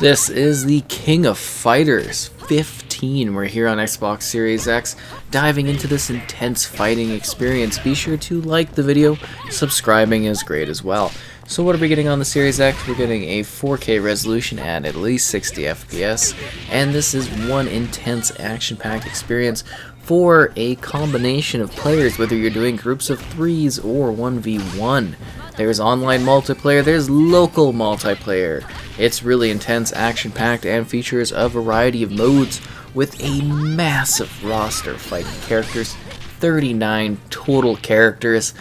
This is the King of Fighters 15. We're here on Xbox Series X, diving into this intense fighting experience. Be sure to like the video, subscribing is great as well. So what are we getting on the Series X? We're getting a 4K resolution at least 60 FPS, and this is one intense action-packed experience for a combination of players, whether you're doing groups of 3s or 1v1. There's online multiplayer, there's local multiplayer. It's really intense, action-packed, and features a variety of modes with a massive roster of fighting characters. 39 total characters.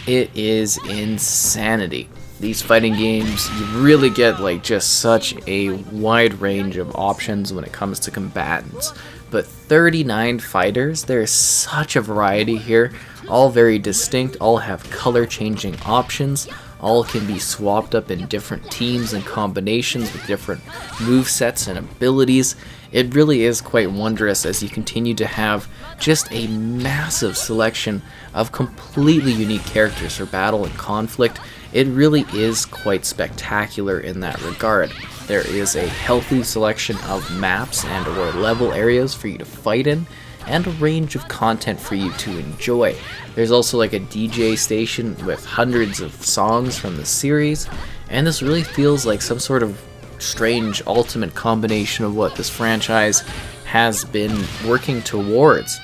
It is insanity. These fighting games, you really get just such a wide range of options when it comes to combatants. But 39 fighters, there's such a variety here, all very distinct, all have color changing options, all can be swapped up in different teams and combinations with different movesets and abilities. It really is quite wondrous as you continue to have just a massive selection of completely unique characters for battle and conflict. It really is quite spectacular in that regard. There is a healthy selection of maps and or level areas for you to fight in, and a range of content for you to enjoy. There's also a DJ station with hundreds of songs from the series, and this really feels like some sort of strange ultimate combination of what this franchise has been working towards.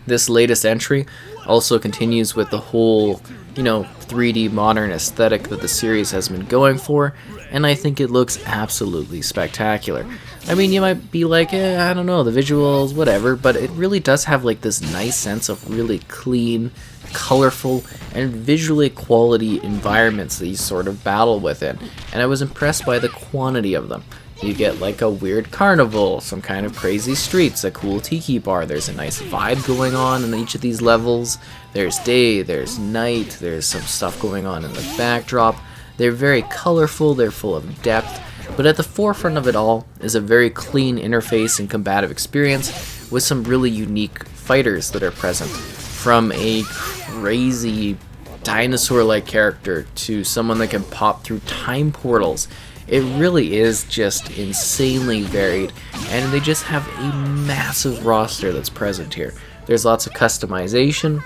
This latest entry also continues with the whole 3D modern aesthetic that the series has been going for, and I think it looks absolutely spectacular. I mean, you might be like, I don't know, the visuals, whatever, but it really does have this nice sense of really clean, colorful, and visually quality environments that you sort of battle within, and I was impressed by the quantity of them. You get a weird carnival, some kind of crazy streets, a cool tiki bar, there's a nice vibe going on in each of these levels, there's day, there's night, there's some stuff going on in the backdrop. They're very colorful, they're full of depth, but at the forefront of it all is a very clean interface and combative experience with some really unique fighters that are present. From a crazy dinosaur-like character to someone that can pop through time portals. It really is just insanely varied, and they just have a massive roster that's present here. There's lots of customization.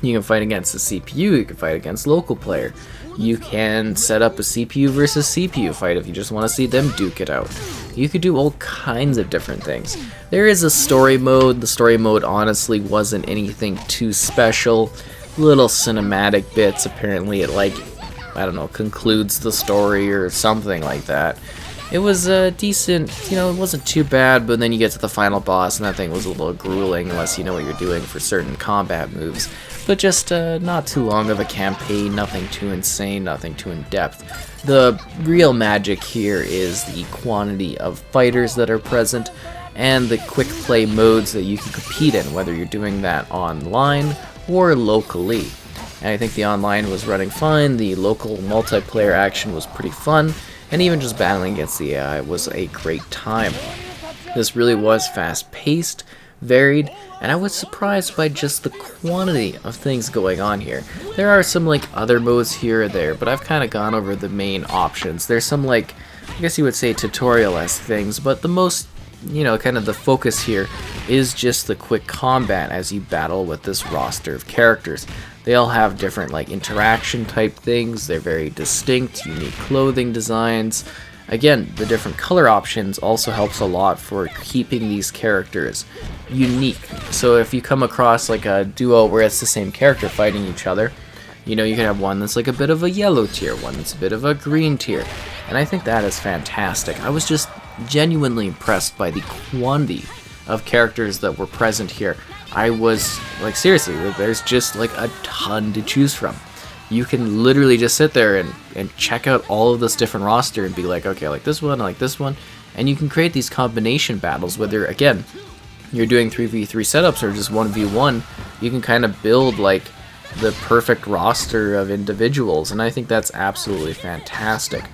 You can fight against the CPU, you can fight against local player. You can set up a CPU versus CPU fight if you just want to see them duke it out. You could do all kinds of different things. There is a story mode. The story mode honestly wasn't anything too special. Little cinematic bits, apparently it concludes the story or something like that. It was decent, it wasn't too bad, but then you get to the final boss and that thing was a little grueling unless you know what you're doing for certain combat moves. But just not too long of a campaign, nothing too insane, nothing too in-depth. The real magic here is the quantity of fighters that are present and the quick play modes that you can compete in, whether you're doing that online or locally. And I think the online was running fine, the local multiplayer action was pretty fun, and even just battling against the AI was a great time. This really was fast-paced, varied, and I was surprised by just the quantity of things going on here. There are some other modes here or there, but I've kind of gone over the main options. There's some I guess you would say tutorial-esque things, but the most kind of the focus here is just the quick combat as you battle with this roster of characters. They all have different interaction type things. They're very distinct, unique clothing designs. Again, the different color options also helps a lot for keeping these characters unique. So if you come across a duo where it's the same character fighting each other, you can have one that's a bit of a yellow tier, one that's a bit of a green tier, and I think that is fantastic. I was just genuinely impressed by the quantity of characters that were present here. I was seriously, there's just a ton to choose from. You can literally just sit there and check out all of this different roster and be okay, I like this one, I like this one, and you can create these combination battles, whether again you're doing 3v3 setups or just 1v1. You can kind of build the perfect roster of individuals, and I think that's absolutely fantastic.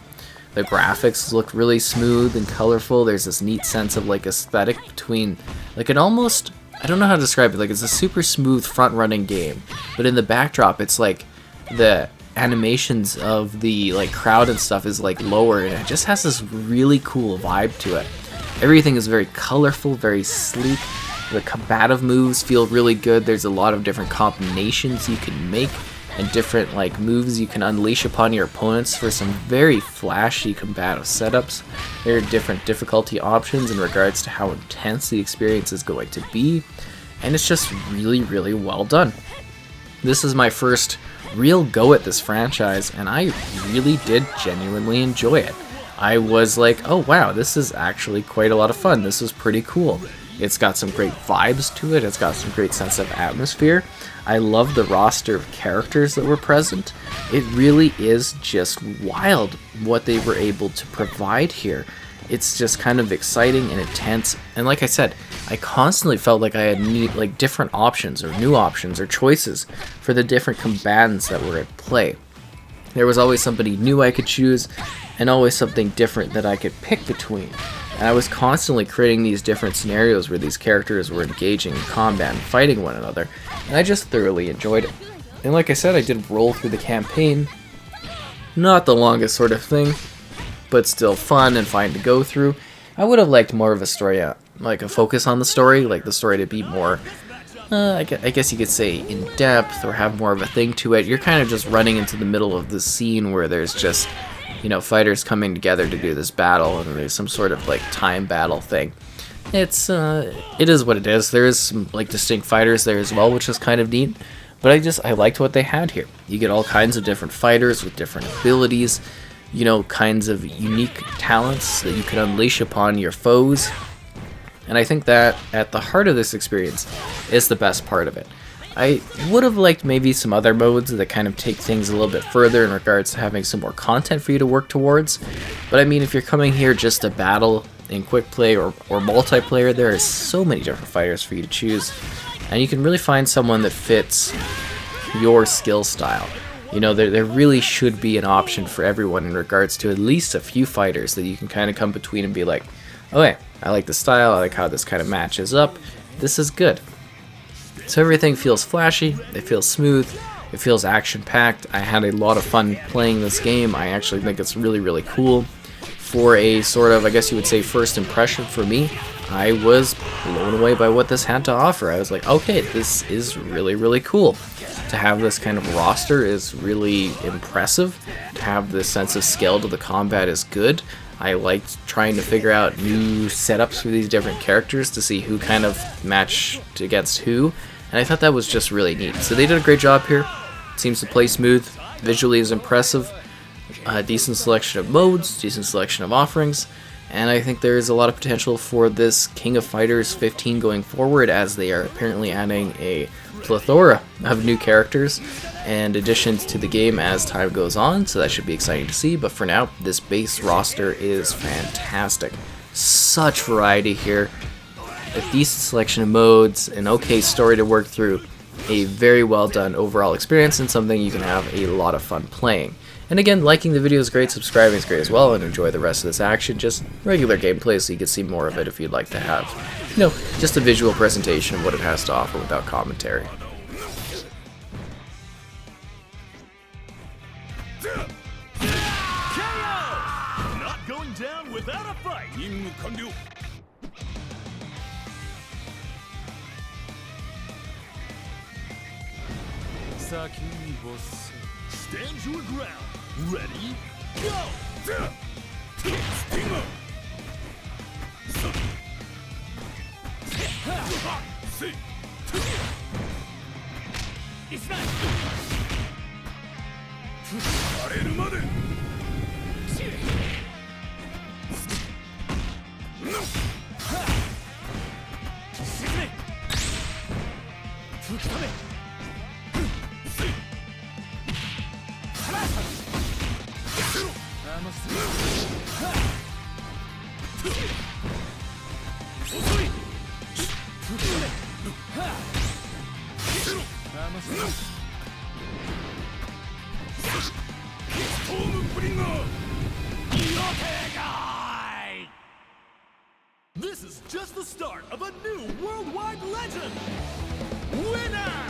The graphics look really smooth and colorful. There's this neat sense of aesthetic between an almost, I don't know how to describe it, it's a super smooth front running game, but in the backdrop it's the animations of the like crowd and stuff is like lower, and it just has this really cool vibe to it. Everything is very colorful, very sleek. The combative moves feel really good. There's a lot of different combinations you can make and different like moves you can unleash upon your opponents for some very flashy combative setups. There are different difficulty options in regards to how intense the experience is going to be, and it's just really, really well done. This is my first real go at this franchise, and I really did genuinely enjoy it. I was like, oh wow, this is actually quite a lot of fun. This is pretty cool. It's got some great vibes to it. It's got some great sense of atmosphere. I love the roster of characters that were present. It really is just wild what they were able to provide here. It's just kind of exciting and intense. And like I said, I constantly felt like I had different options or new options or choices for the different combatants that were at play. There was always somebody new I could choose, and always something different that I could pick between. And I was constantly creating these different scenarios where these characters were engaging in combat and fighting one another, and I just thoroughly enjoyed it. And like I said, I did roll through the campaign. Not the longest sort of thing, but still fun and fine to go through. I would have liked more of a story, like a focus on the story, like the story to be more, I guess you could say, in depth, or have more of a thing to it. You're kind of just running into the middle of the scene where there's just, you know, fighters coming together to do this battle, and there's some sort of like time battle thing. It is what it is. There is some like distinct fighters there as well, which is kind of neat. But I liked what they had here. You get all kinds of different fighters with different abilities, you know, kinds of unique talents that you can unleash upon your foes. And I think that at the heart of this experience is the best part of it. I would have liked maybe some other modes that kind of take things a little bit further in regards to having some more content for you to work towards. But I mean, if you're coming here just to battle in quick play or multiplayer, there are so many different fighters for you to choose. And you can really find someone that fits your skill style. You know, there really should be an option for everyone in regards to at least a few fighters that you can kind of come between and be like, oh hey, I like the style, I like how this kind of matches up, this is good. So everything feels flashy, it feels smooth, it feels action-packed. I had a lot of fun playing this game. I actually think it's really, really cool. For a sort of, I guess you would say, first impression for me, I was blown away by what this had to offer. I was like, okay, this is really, really cool. To have this kind of roster is really impressive. To have this sense of scale to the combat is good. I liked trying to figure out new setups for these different characters to see who kind of matched against who, and I thought that was just really neat. So they did a great job here. It seems to play smooth, visually is impressive, a decent selection of modes, decent selection of offerings, and I think there is a lot of potential for this King of Fighters 15 going forward, as they are apparently adding a plethora of new characters and additions to the game as time goes on, so that should be exciting to see. But for now, this base roster is fantastic. Such variety here, a decent selection of modes, an okay story to work through, a very well done overall experience, and something you can have a lot of fun playing. And again, liking the video is great, subscribing is great as well, and enjoy the rest of this action. Just regular gameplay so you can see more of it if you'd like to have, you know, just a visual presentation of what it has to offer without commentary. Not going down without a fight. Stand your ground. Ready? Go! This is just the start of a new worldwide legend! Winner!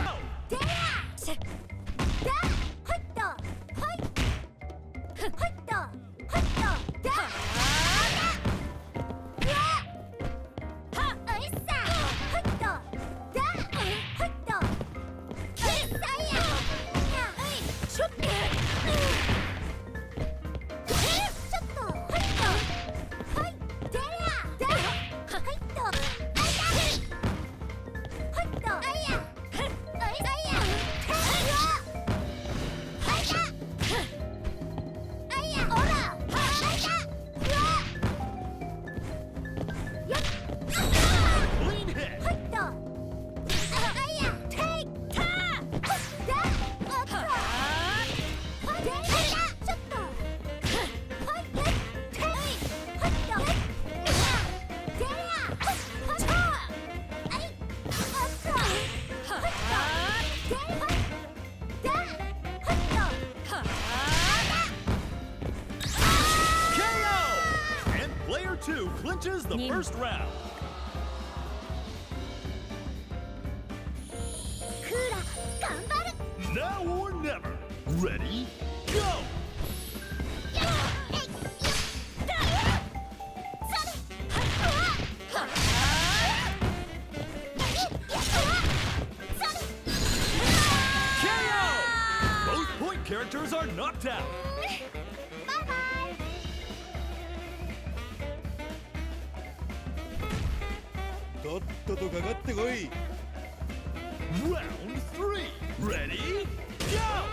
Who clinches the first round? クーラ頑張る Now or never. Ready? Go! 'Characters are knocked out. Bye bye. Round 3. Ready? Go!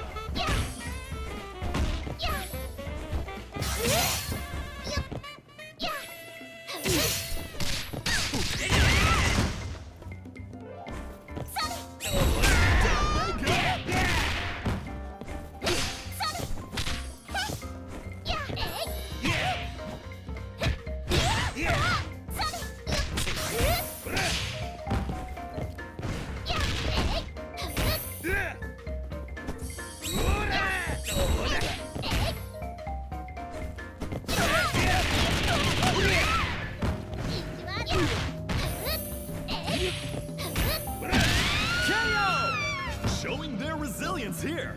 Showing their resilience here.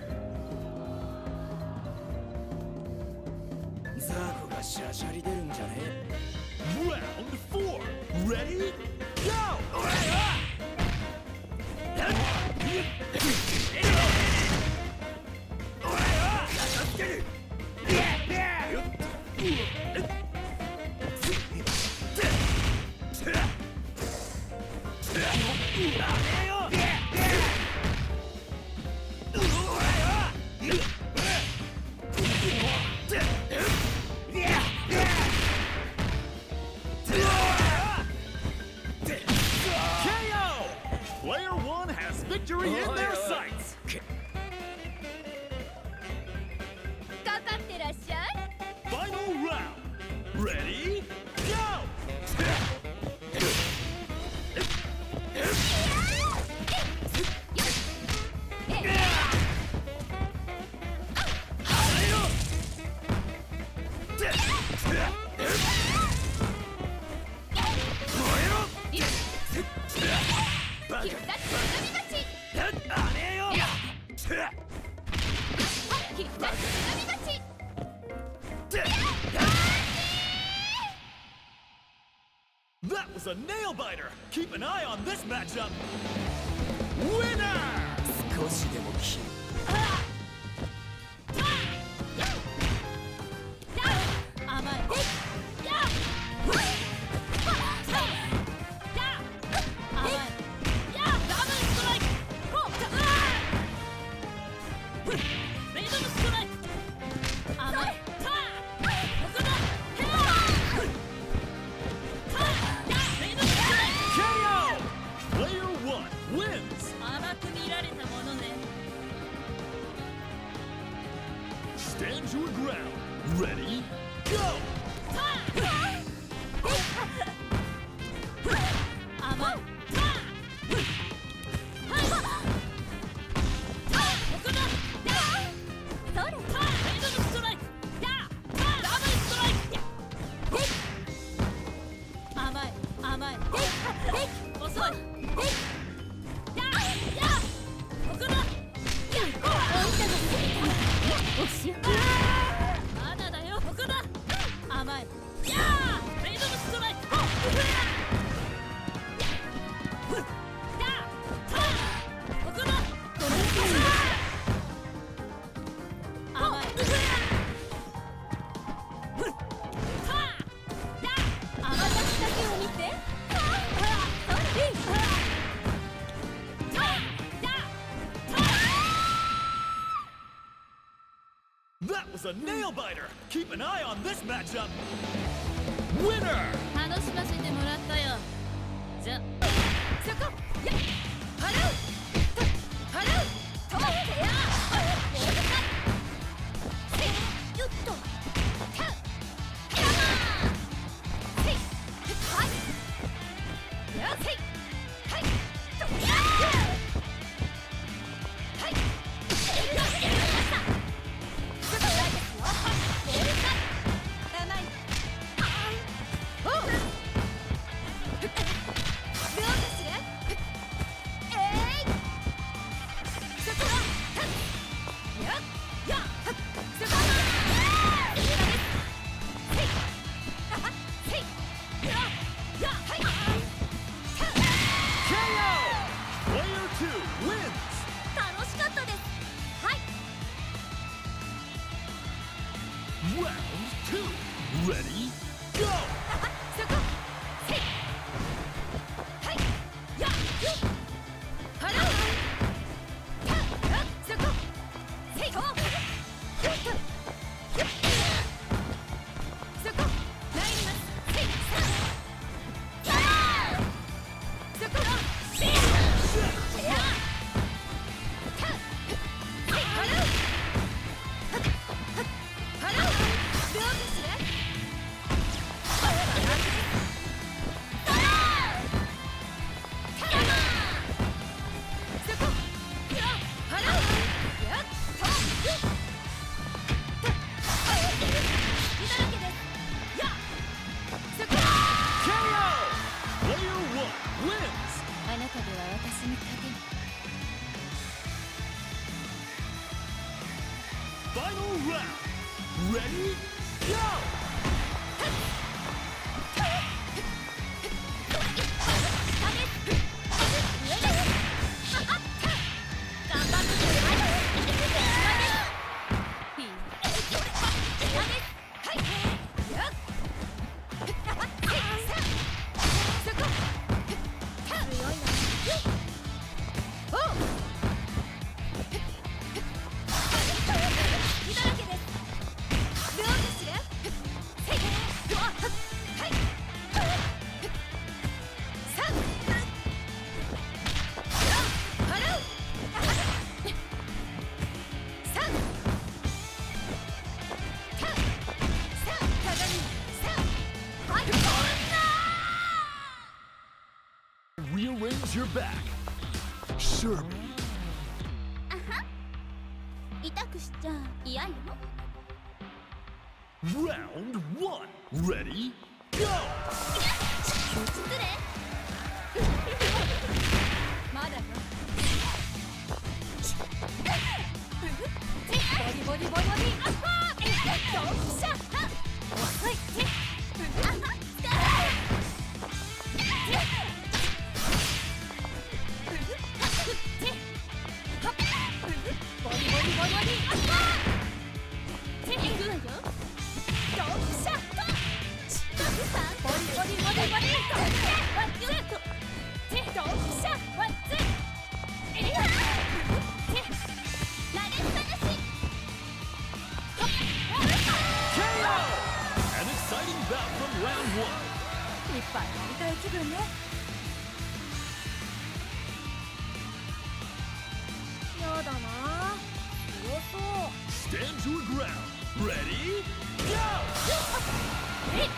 Round 4. Ready? Go! Player 1 has victory in their sights! かかってらっしゃい Final round! Ready? Go! That was a nail biter! Keep an eye on this matchup! Winner! 少しでも気甘い甘く見られたものね Stand your ground. Ready? Go! 甘い まだだよここだ甘いやーメイドのストライクここだ甘い甘いだけを見てThat was a nail biter! Keep an eye on this matchup! Winner! 楽しませてもらったよじゃそこや払う払うとってやせいよっとたやませいはいやせいはいとやはいやりましたちょっとないですよ甘いお Rearrange your back. Sure. 痛くしちゃ嫌よ。 Round 1. Ready? Go! 失礼。まだよ。ボリボリボリボリ。あはー。ドンシャ。はい。あは。ボリボリボリボリ。あはー。いくわよ。ドンシャ。ボリボリボリボリ。ワンツー。ドンシャ。ワンツー。投げっぱなし。KO! An exciting bout from round 1. いっぱいやりたい気分ね。やだな。強そう。Stand your ground. Ready? Go! えっ。